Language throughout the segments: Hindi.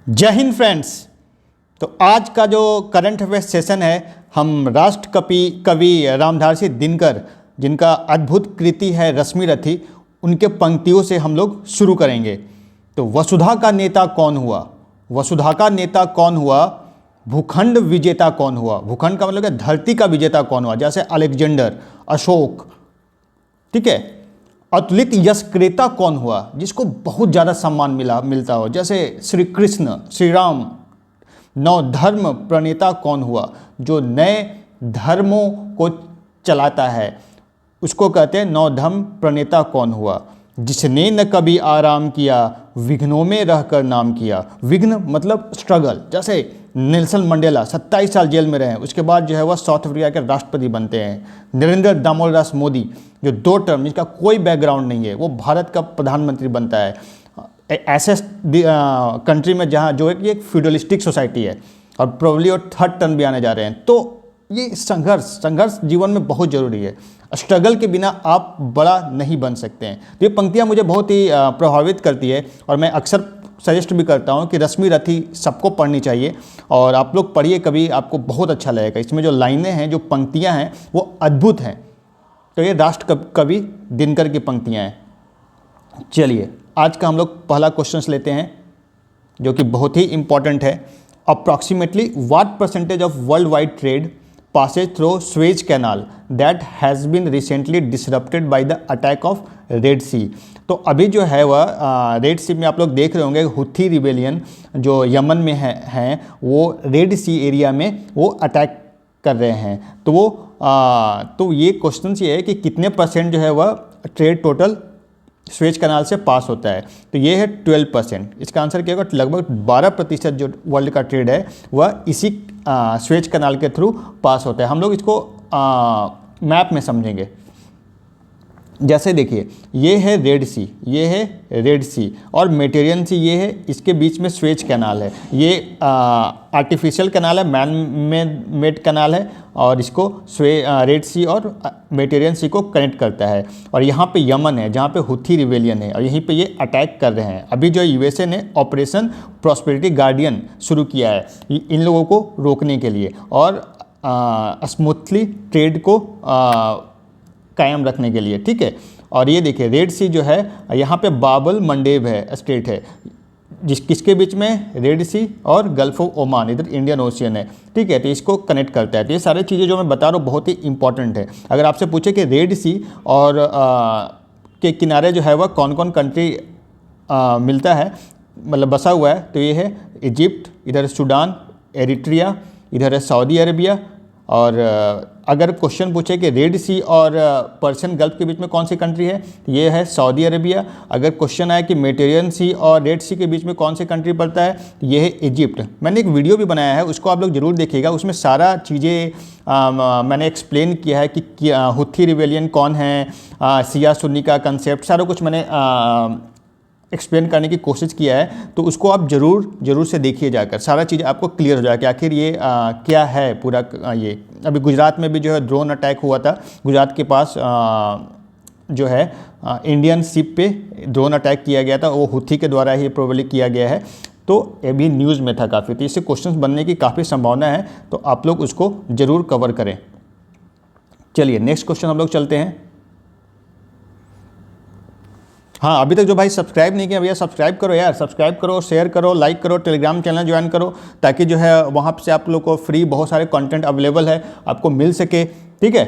जय हिंद फ्रेंड्स। तो आज का जो करंट अफेयर्स सेशन है, हम राष्ट्र कवि रामधारी दिनकर, जिनका अद्भुत कृति है रश्मिरथी, उनके पंक्तियों से हम लोग शुरू करेंगे। तो वसुधा का नेता कौन हुआ? वसुधा का नेता कौन हुआ? भूखंड विजेता कौन हुआ? भूखंड का मतलब है धरती का विजेता कौन हुआ? जैसे अलेक्जेंडर, अशोक, ठीक है। अतुलित यश क्रेता कौन हुआ? जिसको बहुत ज़्यादा सम्मान मिलता हो, जैसे श्री कृष्ण, श्री राम। नवधर्म प्रणेता कौन हुआ? जो नए धर्मों को चलाता है, उसको कहते हैं नवधर्म प्रणेता कौन हुआ? जिसने न कभी आराम किया, विघ्नों में रहकर नाम किया। विघ्न मतलब स्ट्रगल। जैसे नेल्सन मंडेला 27 साल जेल में रहे, उसके बाद जो है वह साउथ अफ्रीका के राष्ट्रपति बनते हैं। नरेंद्र दामोदर दास मोदी, जो 2 टर्म, जिसका कोई बैकग्राउंड नहीं है, वो भारत का प्रधानमंत्री बनता है। ऐसे कंट्री में जहाँ जो है कि एक फ्यूडलिस्टिक सोसाइटी है, और प्रोबेबली और 3rd टर्म भी आने जा रहे हैं। तो ये संघर्ष जीवन में बहुत ज़रूरी है। स्ट्रगल के बिना आप बड़ा नहीं बन सकते हैं। तो ये पंक्तियाँ मुझे बहुत ही प्रभावित करती है, और मैं अक्सर सजेस्ट भी करता हूँ कि रश्मिरथी सबको पढ़नी चाहिए, और आप लोग पढ़िए कभी, आपको बहुत अच्छा लगेगा। इसमें जो लाइनें हैं, जो पंक्तियाँ हैं, वो अद्भुत हैं। तो ये राष्ट्र कवि दिनकर की पंक्तियाँ हैं। चलिए आज का हम लोग पहला क्वेश्चन लेते हैं, जो कि बहुत ही इंपॉर्टेंट है। Approximately what percentage of world wide trade passes through Suez Canal that has been recently disrupted by the attack of Red Sea। तो अभी जो है वह रेड सी में आप लोग देख रहे होंगे, हुथी रिबेलियन जो यमन में हैं, वो रेड सी एरिया में वो अटैक कर रहे हैं। तो ये क्वेश्चन ये है कि कितने % जो है वह ट्रेड टोटल स्वेज कनाल से पास होता है। तो ये है 12%। इसका आंसर क्या होगा? लगभग 12% जो वर्ल्ड का ट्रेड है वह इसी स्वेज कनाल के थ्रू पास होता है। हम लोग इसको मैप में समझेंगे। जैसे देखिए, ये है रेड सी, ये है रेड सी, और मेडिटेरेनियन सी ये है, इसके बीच में स्वेज कैनाल है। ये आर्टिफिशियल कैनाल है, मैन मेड कैनाल है, और इसको रेड सी और मेडिटेरेनियन सी को कनेक्ट करता है। और यहाँ पे यमन है, जहाँ पे हुथी रिबेलियन है, और यहीं पे ये अटैक कर रहे हैं। अभी जो यूएसए ने ऑपरेशन प्रॉस्पेरिटी गार्डियन शुरू किया है इन लोगों को रोकने के लिए, और स्मूथली ट्रेड को कायम रखने के लिए, ठीक है। और ये देखिए रेड सी जो है, यहाँ पे बाबल मंडेब है, स्टेट है, किसके बीच में? रेड सी और गल्फ ऑफ ओमान, इधर इंडियन ओशियन है, ठीक है। तो इसको कनेक्ट करता है। तो ये सारी चीज़ें जो मैं बता रहा हूँ बहुत ही इंपॉर्टेंट है। अगर आपसे पूछे कि रेड सी और के किनारे जो है वह कौन कौन कंट्री मिलता है, मतलब बसा हुआ है, तो ये है इजिप्ट, इधर है सूडान, एरिट्रिया, इधर है सऊदी अरेबिया। और अगर क्वेश्चन पूछे कि रेड सी और पर्शियन गल्फ के बीच में कौन सी कंट्री है, ये है सऊदी अरेबिया। अगर क्वेश्चन आया कि मेडिटेरेनियन सी और रेड सी के बीच में कौन सी कंट्री पड़ता है, ये है इजिप्ट। मैंने एक वीडियो भी बनाया है, उसको आप लोग जरूर देखिएगा। उसमें सारा चीज़ें मैंने एक्सप्लेन किया है कि हुथी रिबेलियन कौन है, सिया सुन्नी का कंसेप्ट, सारा कुछ मैंने एक्सप्लेन करने की कोशिश किया है। तो उसको आप जरूर से देखिए जाकर, सारा चीज़ आपको क्लियर हो जाएगा कि आखिर ये क्या है पूरा। ये अभी गुजरात में भी जो है ड्रोन अटैक हुआ था, गुजरात के पास जो है इंडियन शिप पे ड्रोन अटैक किया गया था, वो हुथी के द्वारा ही प्रोबेबली किया गया है। तो ये भी न्यूज़ में था काफ़ी, तो इससे क्वेश्चन बनने की काफ़ी संभावना है। तो आप लोग उसको ज़रूर कवर करें। चलिए नेक्स्ट क्वेश्चन हम लोग चलते हैं। हाँ, अभी तक जो भाई सब्सक्राइब नहीं किया भैया सब्सक्राइब करो यार, सब्सक्राइब करो, शेयर करो, लाइक करो, टेलीग्राम चैनल ज्वाइन करो, ताकि जो है वहाँ से आप लोग को फ्री बहुत सारे कंटेंट अवेलेबल है, आपको मिल सके, ठीक है।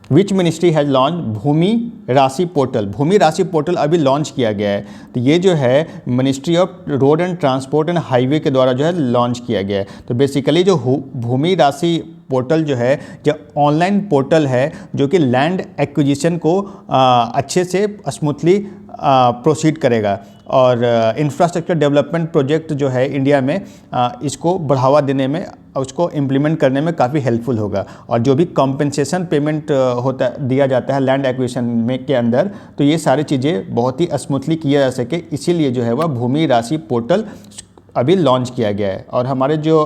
विच मिनिस्ट्री हैज़ लॉन्च भूमि राशि पोर्टल? भूमि राशि पोर्टल अभी लॉन्च किया गया है। तो ये जो है ministry of road and transport and highway के द्वारा जो है लॉन्च किया गया है। तो बेसिकली जो भूमि राशि पोर्टल जो है, जो ऑनलाइन पोर्टल है, जो कि लैंड एक्विजिशन को अच्छे से स्मूथली प्रोसीड करेगा, और इंफ्रास्ट्रक्चर डेवलपमेंट प्रोजेक्ट जो है इंडिया में, इसको बढ़ावा देने में, उसको इम्प्लीमेंट करने में काफ़ी हेल्पफुल होगा। और जो भी कॉम्पेंसेशन पेमेंट दिया जाता है लैंड एक्विजिशन में के अंदर, तो ये सारी चीज़ें बहुत ही स्मूथली किया जा सके, इसीलिए जो है वह भूमि राशि पोर्टल अभी लॉन्च किया गया है। और हमारे जो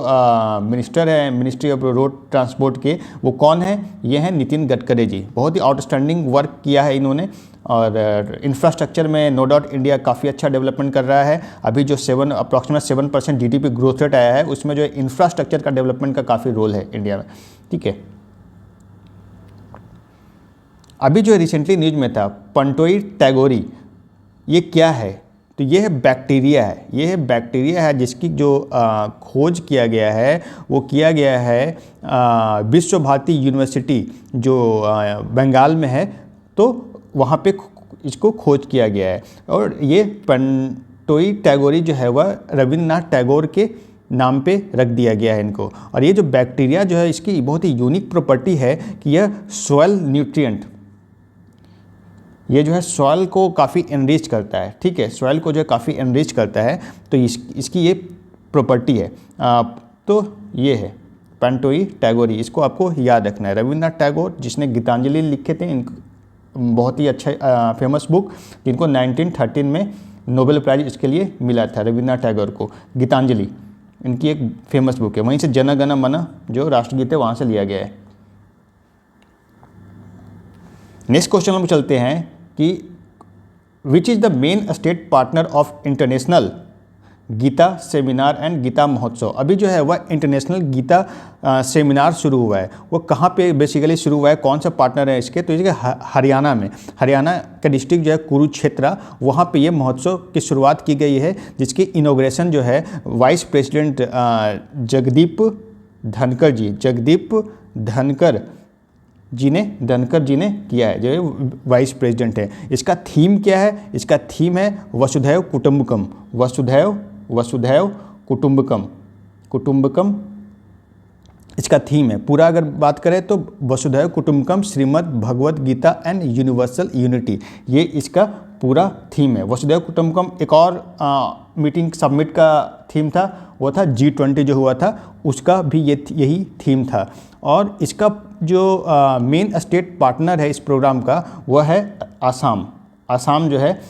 मिनिस्टर हैं मिनिस्ट्री ऑफ रोड ट्रांसपोर्ट के, वो कौन है? ये हैं नितिन गडकरी जी। बहुत ही आउटस्टैंडिंग वर्क किया है इन्होंने, और इंफ्रास्ट्रक्चर में नो डाउट इंडिया काफ़ी अच्छा डेवलपमेंट कर रहा है। अभी जो अप्रॉक्सीमेट 7% जीडीपी ग्रोथ रेट आया है, उसमें जो है इंफ्रास्ट्रक्चर का डेवलपमेंट का काफ़ी रोल है इंडिया में, ठीक है। अभी जो रिसेंटली न्यूज में था पंटोई टैगोरी, ये क्या है? तो ये है बैक्टीरिया है, ये है बैक्टीरिया है जिसकी जो खोज किया गया है वो किया गया है विश्व भारती यूनिवर्सिटी जो बंगाल में है, तो वहाँ पे इसको खोज किया गया है। और ये पंटोई टैगोरी जो है वह रविन्द्रनाथ टैगोर के नाम पे रख दिया गया है इनको। और ये जो बैक्टीरिया जो है इसकी बहुत ही यूनिक प्रॉपर्टी है कि यह सॉइल न्यूट्रिएंट, ये जो है सॉइल को काफ़ी एनरिच करता है, ठीक है, सॉइल को जो है काफ़ी एनरिच करता है, तो इसकी ये प्रॉपर्टी है। तो ये है पंटोई टैगोरी, इसको आपको याद रखना है। रविन्द्रनाथ टैगोर जिसने गीतांजलि लिखे थे, बहुत ही अच्छा फेमस बुक, जिनको 1913 में नोबेल प्राइज इसके लिए मिला था रविन्द्रनाथ टैगोर को। गीतांजलि इनकी एक फेमस बुक है, वहीं से जन गण मन जो राष्ट्रगीत है वहाँ से लिया गया है। नेक्स्ट क्वेश्चन हम चलते हैं कि which is the main state partner of international Gita seminar and Gita Mahotsav. अभी जो है वह इंटरनेशनल गीता सेमिनार शुरू हुआ है, वो कहाँ पे बेसिकली शुरू हुआ है, कौन सा पार्टनर है इसके? तो इसके हरियाणा में, हरियाणा का डिस्ट्रिक्ट जो है कुरुक्षेत्र, वहाँ पे ये महोत्सव की शुरुआत की गई है, जिसकी इनॉग्रेशन जो है वाइस प्रेसिडेंट जगदीप धनकर जी ने किया है, जो वाइस प्रेसिडेंट है। इसका थीम क्या है? इसका थीम है वसुधैव कुटुंबकम, वसुधैव कुटुंबकम इसका थीम है। पूरा अगर बात करें तो वसुधैव कुटुंबकम Shrimad Bhagavad Gita and universal unity, ये इसका पूरा थीम है। वसुधैव कुटुंबकम एक और मीटिंग सबमिट का थीम था, वो था G20 जो हुआ था, उसका भी यही थीम था। और इसका जो मेन स्टेट पार्टनर है इस प्रोग्राम का, वह है आसाम जो है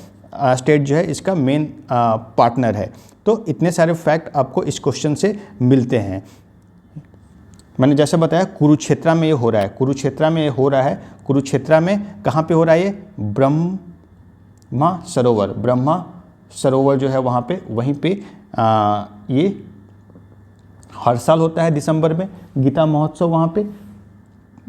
स्टेट जो है इसका मेन पार्टनर है। तो इतने सारे फैक्ट आपको इस क्वेश्चन से मिलते हैं। मैंने जैसे बताया कुरुक्षेत्र में ये हो रहा है, कुरुक्षेत्र में ये हो रहा है। कुरुक्षेत्र में कहाँ पे हो रहा है? ये ब्रह्मा सरोवर जो है वहाँ पे, वहीं पे ये हर साल होता है दिसंबर में गीता महोत्सव। वहाँ पे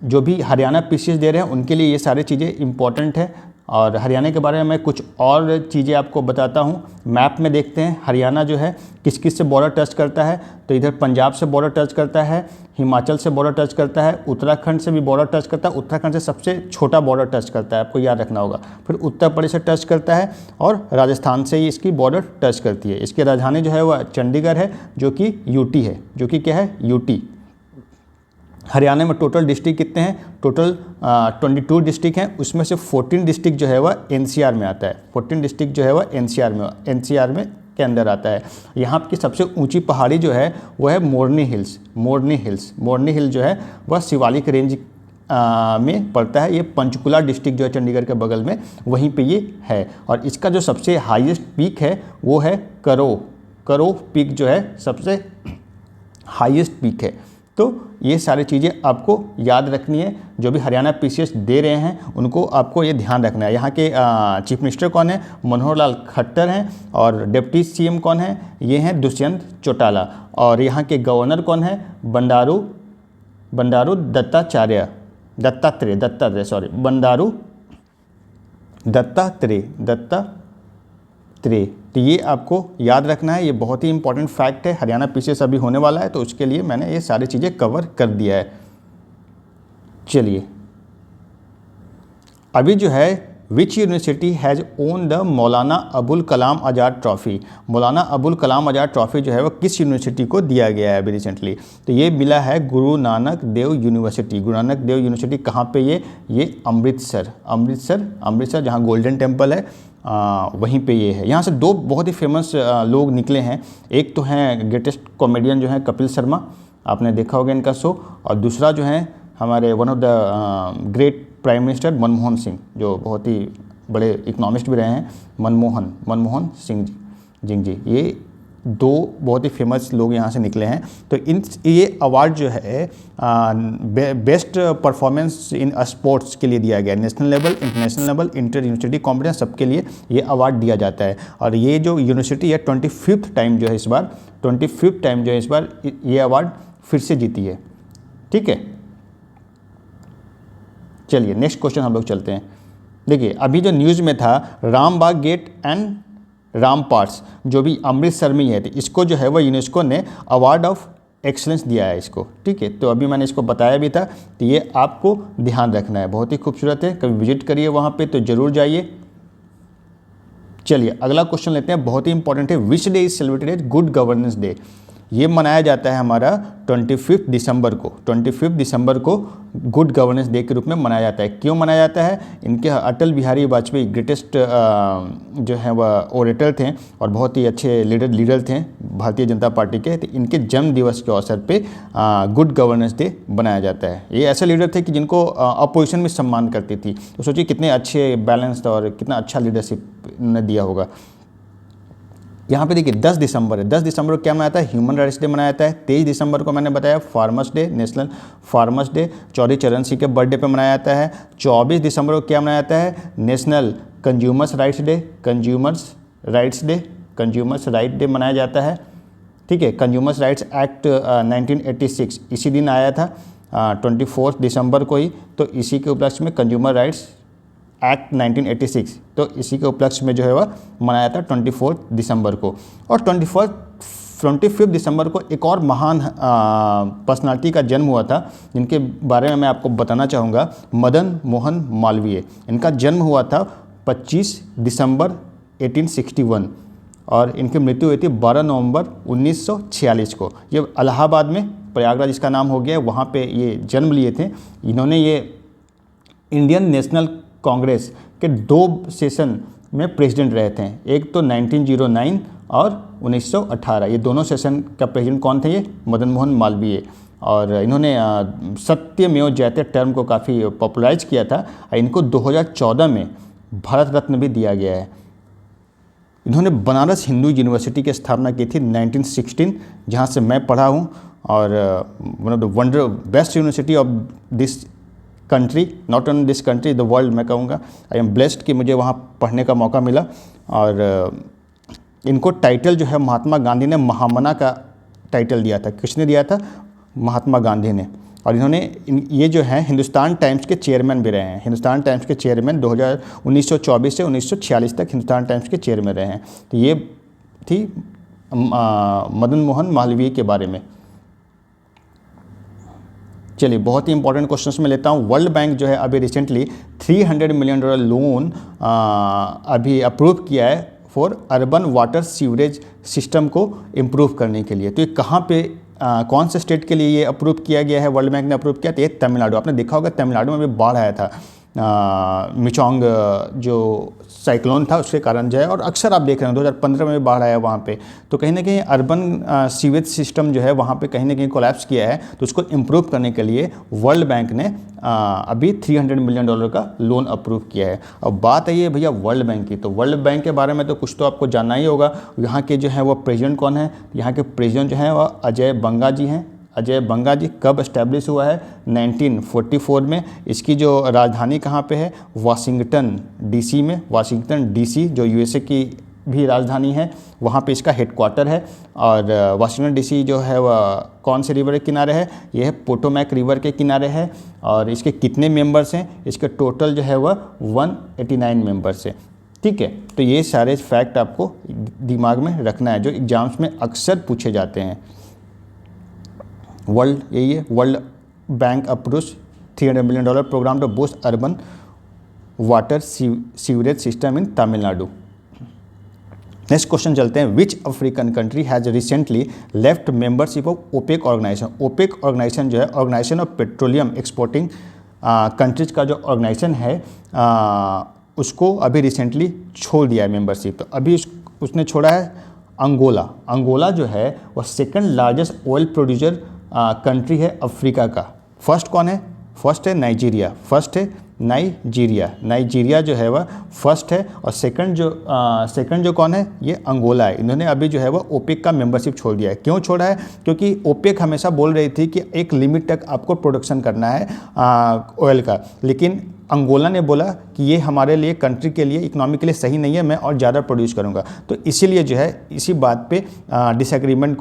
जो भी हरियाणा पीसीएस दे रहे हैं उनके लिए ये सारी चीज़ें इंपॉर्टेंट है। और हरियाणा के बारे में मैं कुछ और चीज़ें आपको बताता हूँ। मैप में देखते हैं हरियाणा जो है किस किस से बॉर्डर टच करता है। तो इधर पंजाब से बॉर्डर टच करता है, हिमाचल से बॉर्डर टच करता है, उत्तराखंड से भी बॉर्डर टच करता है, उत्तराखंड से सबसे छोटा बॉर्डर टच करता है, आपको याद रखना होगा। फिर उत्तर प्रदेश से टच करता है और राजस्थान से ही इसकी बॉर्डर टच करती है। इसकी राजधानी जो है वह चंडीगढ़ है, जो कि यूटी है, जो कि क्या है? यूटी। हरियाणा में टोटल डिस्ट्रिक्ट कितने हैं? टोटल 22 डिस्ट्रिक्ट हैं, उसमें से 14 डिस्ट्रिक्ट जो है वह एनसीआर में आता है। 14 डिस्ट्रिक्ट जो है वह एनसीआर में के अंदर आता है। यहाँ की सबसे ऊंची पहाड़ी जो है वह है मोरनी हिल जो है वह शिवालिक रेंज में पड़ता है। ये पंचकुला डिस्ट्रिक्ट जो है चंडीगढ़ के बगल में, वहीं पे ये है। और इसका जो सबसे हाईएस्ट पीक है वो है करो पीक जो है सबसे हाईएस्ट पीक है। तो ये सारी चीज़ें आपको याद रखनी है। जो भी हरियाणा पीसीएस दे रहे हैं उनको आपको ये ध्यान रखना है। यहाँ के चीफ मिनिस्टर कौन है? मनोहर लाल खट्टर हैं। और डिप्टी सीएम कौन है? ये हैं दुष्यंत चौटाला। और यहाँ के गवर्नर कौन है? बंडारू दत्तात्रेय, बंडारू दत्तात्रेय। तो ये आपको याद रखना है, ये बहुत ही इंपॉर्टेंट फैक्ट है। हरियाणा पीसीएस अभी होने वाला है, तो उसके लिए मैंने ये सारी चीज़ें कवर कर दिया है। चलिए, अभी जो है which university has own the Maulana Abul Kalam Azad trophy. Maulana Abul Kalam Azad trophy जो है वो किस यूनिवर्सिटी को दिया गया है अभी रिसेंटली? तो ये मिला है गुरु नानक देव यूनिवर्सिटी। गुरु नानक देव यूनिवर्सिटी कहाँ पे? ये अमृतसर जहाँ गोल्डन टेम्पल है वहीं पे ये है। यहाँ से दो बहुत ही फेमस लोग निकले हैं। एक तो हैं ग्रेटेस्ट कॉमेडियन जो हैं कपिल शर्मा, आपने देखा होगा इनका शो। और दूसरा जो है हमारे one of the great prime minister Manmohan Singh, जो बहुत ही बड़े इकोनॉमिस्ट भी रहे हैं, मनमोहन सिंह जी। ये दो बहुत ही फेमस लोग यहाँ से निकले हैं। तो ये अवार्ड जो है बेस्ट परफॉर्मेंस इन स्पोर्ट्स के लिए दिया गया है। National level, international level, inter university competition सबके लिए ये अवार्ड दिया जाता है। और ये जो यूनिवर्सिटी है 25th टाइम जो है इस बार 25th टाइम जो है इस बार ये अवार्ड फिर से जीती है। ठीक है, चलिए नेक्स्ट क्वेश्चन हम लोग चलते हैं। देखिए अभी जो न्यूज़ में था रामबाग गेट एंड रामपार्ट्स जो भी अमृतसर में ही है, तो इसको जो है वो यूनेस्को ने अवार्ड ऑफ एक्सीलेंस दिया है इसको। ठीक है, तो अभी मैंने इसको बताया भी था, तो ये आपको ध्यान रखना है, बहुत ही खूबसूरत है, कभी विजिट करिए वहाँ पे तो ज़रूर जाइए। चलिए अगला क्वेश्चन लेते हैं, बहुत ही इंपॉर्टेंट है। Which day is celebrated good governance day? ये मनाया जाता है हमारा 25 दिसंबर को। 25 दिसंबर को गुड गवर्नेंस डे के रूप में मनाया जाता है। क्यों मनाया जाता है? इनके अटल बिहारी वाजपेयी ग्रेटेस्ट जो है वह ओरेटर थे और बहुत ही अच्छे लीडर थे भारतीय जनता पार्टी के। तो इनके जन्म दिवस के अवसर पे गुड गवर्नेंस डे बनाया जाता है। ये ऐसे लीडर थे कि जिनको अपोजिशन में सम्मान करती थी, तो सोचिए कितने अच्छे बैलेंस्ड और कितना अच्छा लीडरशिप उन्होंने दिया होगा। यहाँ पे देखिए 10 दिसंबर है, 10 दिसंबर को क्या मनाया जाता है? ह्यूमन राइट्स डे मनाया जाता है। 23 दिसंबर को मैंने बताया farmers day, national farmers day, Chaudhary Charan Singh के बर्थडे पे मनाया जाता है। 24 दिसंबर को क्या मनाया जाता है? National consumers rights day, consumers right day मनाया जाता है। ठीक है, कंज्यूमर्स राइट्स एक्ट 1986 इसी दिन आया था 24 दिसंबर को ही, तो इसी के उपलक्ष्य में कंज्यूमर राइट्स एक्ट 1986, तो इसी के उपलक्ष्य में जो है वह मनाया था 24 दिसंबर को। और 25 दिसंबर को एक और महान पर्सनालिटी का जन्म हुआ था, जिनके बारे में मैं आपको बताना चाहूँगा, मदन मोहन मालवीय। इनका जन्म हुआ था 25 दिसंबर 1861 और इनकी मृत्यु हुई थी 12 नवंबर 1946 को। ये इलाहाबाद में, प्रयागराज इसका नाम हो गया, वहाँ पे ये जन्म लिए थे। इन्होंने ये इंडियन नेशनल कांग्रेस के 2 सेशन में प्रेसिडेंट रहे थे, एक तो 1909 और 1918। ये दोनों सेशन का प्रेसिडेंट कौन थे? ये मदन मोहन मालवीय। और इन्होंने सत्यमेव जयते टर्म को काफ़ी पॉपुलराइज किया था। इनको 2014 में भारत रत्न भी दिया गया है। इन्होंने बनारस हिंदू यूनिवर्सिटी की स्थापना की थी 1916, जहाँ से मैं पढ़ा हूँ, और one of the wonder best university of this country, not on this country, the world मैं कहूँगा। आई एम ब्लेस्ड कि मुझे वहाँ पढ़ने का मौका मिला। और इनको टाइटल जो है महात्मा गांधी ने महामना का टाइटल दिया था। किसने दिया था? महात्मा गांधी ने। और इन्होंने ये जो है हिंदुस्तान टाइम्स के चेयरमैन भी रहे हैं। हिंदुस्तान टाइम्स के चेयरमैन 1924 से 1946 तक हिंदुस्तान टाइम्स के चेयरमैन रहे हैं। तो ये थी मदन मोहन मालवीय के बारे में। चलिए बहुत ही इंपॉर्टेंट क्वेश्चंस में लेता हूँ। वर्ल्ड बैंक जो है अभी रिसेंटली $300 मिलियन लोन अभी अप्रूव किया है for urban water sewerage system को इम्प्रूव करने के लिए। तो ये कहाँ पे कौन से स्टेट के लिए ये अप्रूव किया गया है? वर्ल्ड बैंक ने अप्रूव किया, तो ये तमिलनाडु। आपने देखा होगा तमिलनाडु में भी बाढ़ आया था, मिचोंग जो साइक्लोन था उसके कारण जो है, और अक्सर आप देख रहे हैं 2015 में भी बाढ़ आया वहाँ पे। तो कहीं ना कहीं अर्बन सीवेज सिस्टम जो है वहाँ पे कहीं ना कहीं कोलैप्स किया है। तो उसको इम्प्रूव करने के लिए वर्ल्ड बैंक ने अभी $300 मिलियन का लोन अप्रूव किया है। अब बात है ये भैया वर्ल्ड बैंक की, तो वर्ल्ड बैंक के बारे में तो कुछ तो आपको जानना ही होगा। यहाँ के जो है वो प्रेसिडेंट कौन है? यहाँ के प्रेसिडेंट जो है वह अजय बंगा जी हैं। अजय बंगा जी कब इस्टेब्लिश हुआ है? 1944 में। इसकी जो राजधानी कहाँ पे है? वाशिंगटन डीसी में। वाशिंगटन डीसी जो यूएसए की भी राजधानी है, वहाँ पे इसका हेडक्वार्टर है। और वाशिंगटन डीसी जो है वह कौन से रिवर के किनारे है? यह है पोटोमैक रिवर के किनारे है। और इसके कितने मेंबर्स हैं? इसके टोटल जो है वह 189 मेंबर्स है। ठीक है, तो ये सारे फैक्ट आपको दिमाग में रखना है जो एग्जाम्स में अक्सर पूछे जाते हैं। वर्ल्ड यही है, world bank approves $300 million programme to boost urban water sewerage system in Tamil Nadu. Next question चलते हैं। Which African country has recently left membership of OPEC organisation? OPEC organisation जो है organisation of petroleum exporting countries का जो ऑर्गेनाइजेशन है उसको अभी रिसेंटली छोड़ दिया है मेंबरशिप। तो अभी उसने छोड़ा है अंगोला। अंगोला जो है वह second largest oil producer country है अफ्रीका का। फर्स्ट कौन है? फर्स्ट है नाइजीरिया, फर्स्ट है नाइजीरिया, नाइजीरिया जो है वह फर्स्ट है। और सेकंड जो कौन है, ये अंगोला है। इन्होंने अभी जो है वह ओपेक का मेंबरशिप छोड़ दिया है। क्यों छोड़ा है? क्योंकि ओपेक हमेशा बोल रही थी कि एक लिमिट तक आपको प्रोडक्शन करना है ऑयल का, लेकिन अंगोला ने बोला कि ये हमारे लिए, कंट्री के लिए, इकोनॉमी के लिए सही नहीं है, मैं और ज़्यादा प्रोड्यूस करूँगा। तो इसीलिए जो है इसी बात पे डिसएग्रीमेंट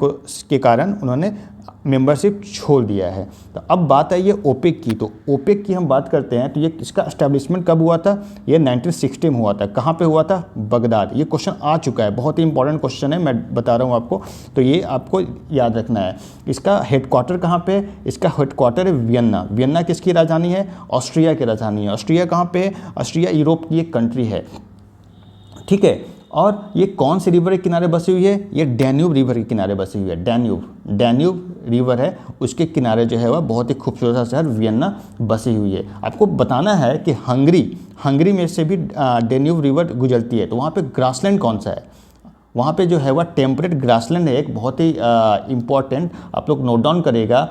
के कारण उन्होंने मेंबरशिप छोड़ दिया है। तो अब बात है ये ओपेक की। तो ओपेक की हम बात करते हैं तो ये इसका एस्टेब्लिशमेंट कब हुआ था? ये 1960 में हुआ था। कहाँ पे हुआ था? बगदाद। ये क्वेश्चन आ चुका है, बहुत ही इंपॉर्टेंट क्वेश्चन है, मैं बता रहा हूँ आपको, तो ये आपको याद रखना है। इसका हेडक्वार्टर कहाँ पे है? इसका हेडक्वार्टर है वियन्ना। वियन्ना किसकी राजधानी है? ऑस्ट्रिया की राजधानी है। ऑस्ट्रिया कहाँ पे है? ऑस्ट्रिया यूरोप की एक कंट्री है, ठीक है। और ये कौन से रिवर के किनारे बसी हुई है? ये डैन्यूब रिवर के किनारे बसी हुई है। डैन्यूब रिवर है, उसके किनारे जो है वह बहुत ही खूबसूरत सा शहर वियन्ना बसी हुई है। आपको बताना है कि हंगरी में से भी डैन्यूब रिवर गुजरती है। तो वहाँ पे ग्रासलैंड कौन सा है? वहाँ पे जो है वह टेम्परेट ग्रासलैंड है, एक बहुत ही इम्पॉर्टेंट, आप लोग नोट डाउन करेगा।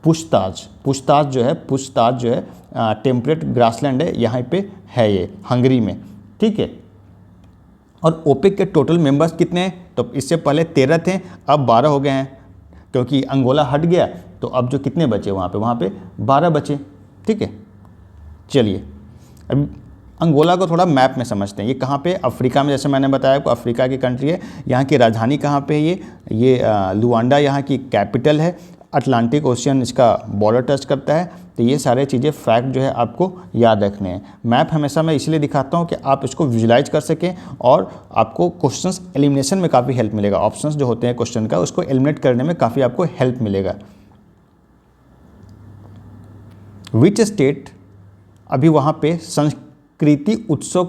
पुछताछ जो है टेम्परेट ग्रासलैंड है, यहाँ पे है ये हंगरी में, ठीक है। और ओपेक के टोटल मेंबर्स कितने हैं? तो इससे पहले 13 थे, अब 12 हो गए हैं, क्योंकि अंगोला हट गया। तो अब जो कितने बचे वहाँ पे 12 बचे, ठीक है। चलिए अब अंगोला को थोड़ा मैप में समझते हैं। ये कहाँ पे? अफ्रीका में, जैसे मैंने बताया आपको, अफ्रीका की कंट्री है। यहाँ की राजधानी कहाँ पे है? ये लुआंडा यहाँ की कैपिटल है। अटलांटिक ओशियन इसका बॉर्डर टच करता है। तो ये सारे चीज़ें फैक्ट जो है आपको याद रखने हैं। मैप हमेशा मैं इसलिए दिखाता हूँ कि आप इसको विजुलाइज कर सकें और आपको क्वेश्चंस एलिमिनेशन में काफ़ी हेल्प मिलेगा। ऑप्शंस जो होते हैं क्वेश्चन का, उसको एलिमिनेट करने में काफ़ी आपको हेल्प मिलेगा। विच स्टेट, अभी वहाँ पे संस्कृति उत्सव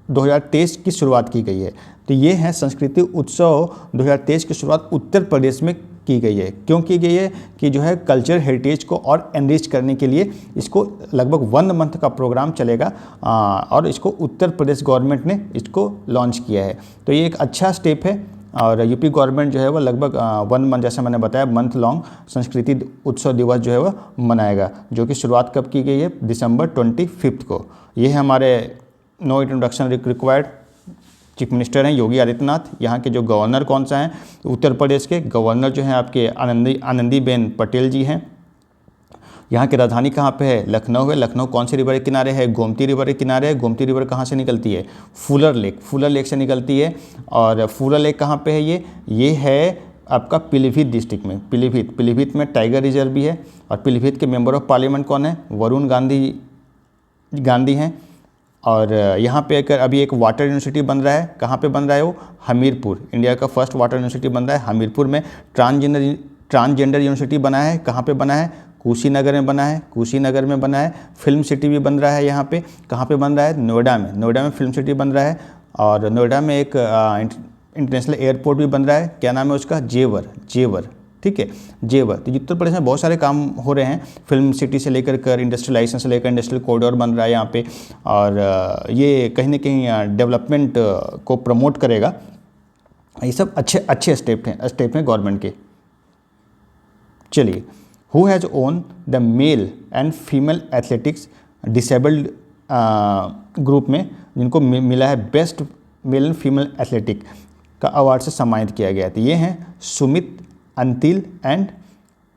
2023 की शुरुआत की गई है। तो ये है संस्कृति उत्सव 2023 की शुरुआत उत्तर प्रदेश में की गई है। क्यों की गई है? कि जो है कल्चर हेरिटेज को और एनरिच करने के लिए इसको लगभग 1 मंथ का प्रोग्राम चलेगा और इसको उत्तर प्रदेश गवर्नमेंट ने इसको लॉन्च किया है। तो ये एक अच्छा स्टेप है और यूपी गवर्नमेंट जो है वो लगभग 1 मंथ, जैसे मैंने बताया, मंथ लॉन्ग संस्कृति उत्सव दिवस जो है वह मनाएगा, जो कि शुरुआत कब की गई है? दिसंबर 25 को। ये है हमारे no introduction required chief minister हैं योगी आदित्यनाथ। यहाँ के जो गवर्नर कौन सा हैं? उत्तर प्रदेश के गवर्नर जो हैं आपके आनंदीबेन पटेल जी हैं। यहाँ की राजधानी कहाँ पे है? लखनऊ है। लखनऊ कौन से रिवर के किनारे है? गोमती रिवर के किनारे है। गोमती रिवर कहाँ से निकलती है? फुलर लेक से निकलती है। और फुलर लेक कहाँ पे है? ये है आपका पीलीभीत डिस्ट्रिक्ट में। पीलीभीत में टाइगर रिजर्व भी है। और पीलीभीत के मेंबर ऑफ पार्लियामेंट कौन है? वरुण गांधी हैं। और यहाँ पे अभी एक वाटर यूनिवर्सिटी बन रहा है। कहाँ पे बन रहा है वो? हमीरपुर। इंडिया का फर्स्ट वाटर यूनिवर्सिटी बन रहा है हमीरपुर में। ट्रांसजेंडर यूनिवर्सिटी बना है। कहाँ पे बना है? कुशीनगर में बना है। फिल्म सिटी भी बन रहा है यहाँ पे। कहाँ पे बन रहा है? नोएडा में फिल्म सिटी बन रहा है। और नोएडा में एक इंटरनेशनल एयरपोर्ट भी बन रहा है। क्या नाम है उसका? जेवर, ठीक है, जेवर। तो उत्तर प्रदेश में बहुत सारे काम हो रहे हैं, फिल्म सिटी से लेकर इंडस्ट्रियलाइजेशन से लेकर इंडस्ट्रियल कॉरिडोर बन रहा है यहाँ पे। और ये कहीं ना कहीं डेवलपमेंट को प्रमोट करेगा। ये सब अच्छे स्टेप हैं गवर्नमेंट के। चलिए, who has own the male and female athletics disabled group में जिनको मिला है best male and female athletic का अवार्ड से सम्मानित किया गया। तो ये हैं सुमित अंतिल एंड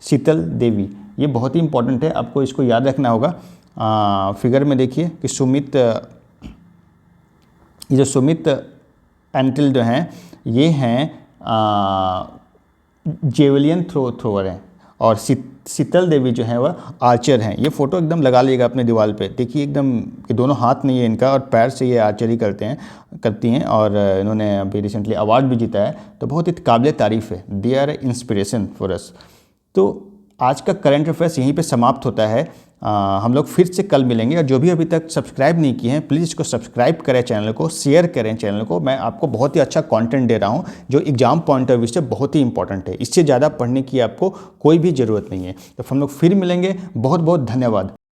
शीतल देवी। ये बहुत ही इंपॉर्टेंट है, आपको इसको याद रखना होगा। फिगर में देखिए कि सुमित अंतिल जो हैं ये हैं जेवलियन थ्रोवर हैं। और शीतल देवी जो है वह आर्चर हैं। ये फ़ोटो एकदम लगा लीजिएगा अपने दीवार पे, देखिए एकदम कि दोनों हाथ नहीं है इनका और पैर से ये आर्चरी करती हैं और इन्होंने अभी रिसेंटली अवार्ड भी जीता है। तो बहुत ही काबिल तारीफ़ है। They are inspiration for us. तो आज का करंट अफेयर्स यहीं पे समाप्त होता है। हम लोग फिर से कल मिलेंगे। और जो भी अभी तक सब्सक्राइब नहीं किए हैं, प्लीज़ इसको सब्सक्राइब करें, चैनल को शेयर करें। चैनल को मैं आपको बहुत ही अच्छा कंटेंट दे रहा हूं जो एग्जाम पॉइंट ऑफ व्यू से बहुत ही इंपॉर्टेंट है। इससे ज़्यादा पढ़ने की आपको कोई भी ज़रूरत नहीं है। तो हम लोग फिर मिलेंगे। बहुत बहुत धन्यवाद।